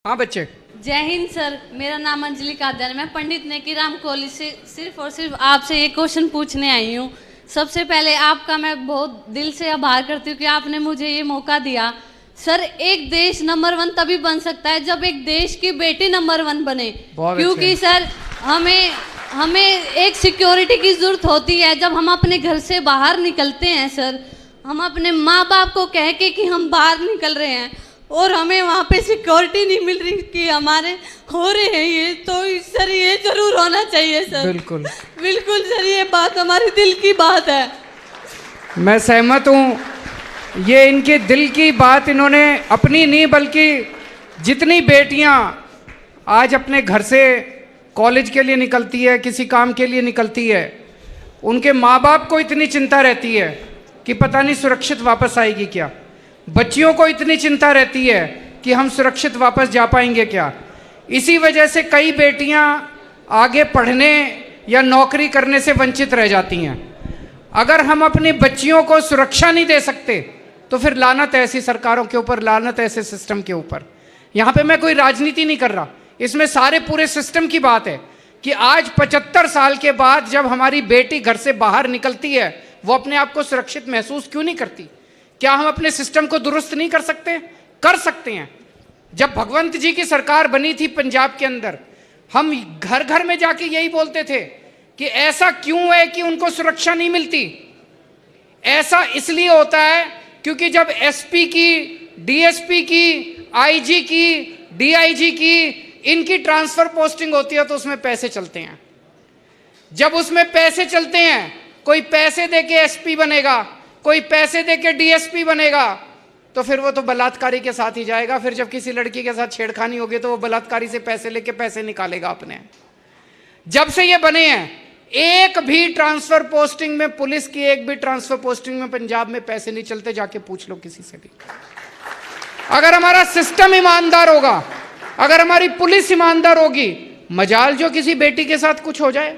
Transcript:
हाँ बच्चे। जय हिंद सर, मेरा नाम अंजलि कादर है। मैं पंडित नेकीराम कॉलेज से सिर्फ और सिर्फ आपसे एक क्वेश्चन पूछने आई हूँ। सबसे पहले आपका मैं बहुत दिल से आभार करती हूँ कि आपने मुझे ये मौका दिया। सर, एक देश नंबर 1 तभी बन सकता है जब एक देश की बेटी नंबर 1 बने, क्योंकि सर हमें एक सिक्योरिटी की जरूरत होती है। जब हम अपने घर से बाहर निकलते हैं सर, हम अपने माँ बाप को कह के कि हम बाहर निकल रहे हैं और हमें वहाँ पे सिक्योरिटी नहीं मिल रही कि हमारे हो रहे हैं ये, तो सर ये जरूर होना चाहिए सर। बिल्कुल बिल्कुल सर, ये बात हमारे दिल की बात है। मैं सहमत हूँ। ये इनके दिल की बात इन्होंने अपनी नहीं, बल्कि जितनी बेटियाँ आज अपने घर से कॉलेज के लिए निकलती है, किसी काम के लिए निकलती है, उनके माँ बाप को इतनी चिंता रहती है कि पता नहीं सुरक्षित वापस आएगी क्या। बच्चियों को इतनी चिंता रहती है कि हम सुरक्षित वापस जा पाएंगे क्या। इसी वजह से कई बेटियां आगे पढ़ने या नौकरी करने से वंचित रह जाती हैं। अगर हम अपनी बच्चियों को सुरक्षा नहीं दे सकते तो फिर लानत है ऐसी सरकारों के ऊपर, लानत है ऐसे सिस्टम के ऊपर। यहाँ पे मैं कोई राजनीति नहीं कर रहा, इसमें सारे पूरे सिस्टम की बात है कि आज 75 साल के बाद जब हमारी बेटी घर से बाहर निकलती है, वो अपने आप को सुरक्षित महसूस क्यों नहीं करती। क्या हम अपने सिस्टम को दुरुस्त नहीं कर सकते? कर सकते हैं। जब भगवंत जी की सरकार बनी थी पंजाब के अंदर, हम घर घर में जाके यही बोलते थे कि ऐसा क्यों है कि उनको सुरक्षा नहीं मिलती। ऐसा इसलिए होता है क्योंकि जब एसपी की, डीएसपी की, आईजी की, डीआईजी की, इनकी ट्रांसफर पोस्टिंग होती है तो उसमें पैसे चलते हैं। जब उसमें पैसे चलते हैं, कोई पैसे देके एसपी बनेगा, कोई पैसे देके डीएसपी बनेगा, तो फिर वो तो बलात्कारी के साथ ही जाएगा। फिर जब किसी लड़की के साथ छेड़खानी होगी तो वो बलात्कारी से पैसे लेके पैसे निकालेगा अपने। जब से ये बने हैं, एक भी ट्रांसफर पोस्टिंग में, पुलिस की एक भी ट्रांसफर पोस्टिंग में पंजाब में पैसे नहीं चलते। जाके पूछ लो किसी से भी। अगर हमारा सिस्टम ईमानदार होगा, अगर हमारी पुलिस ईमानदार होगी, मजाल जो किसी बेटी के साथ कुछ हो जाए।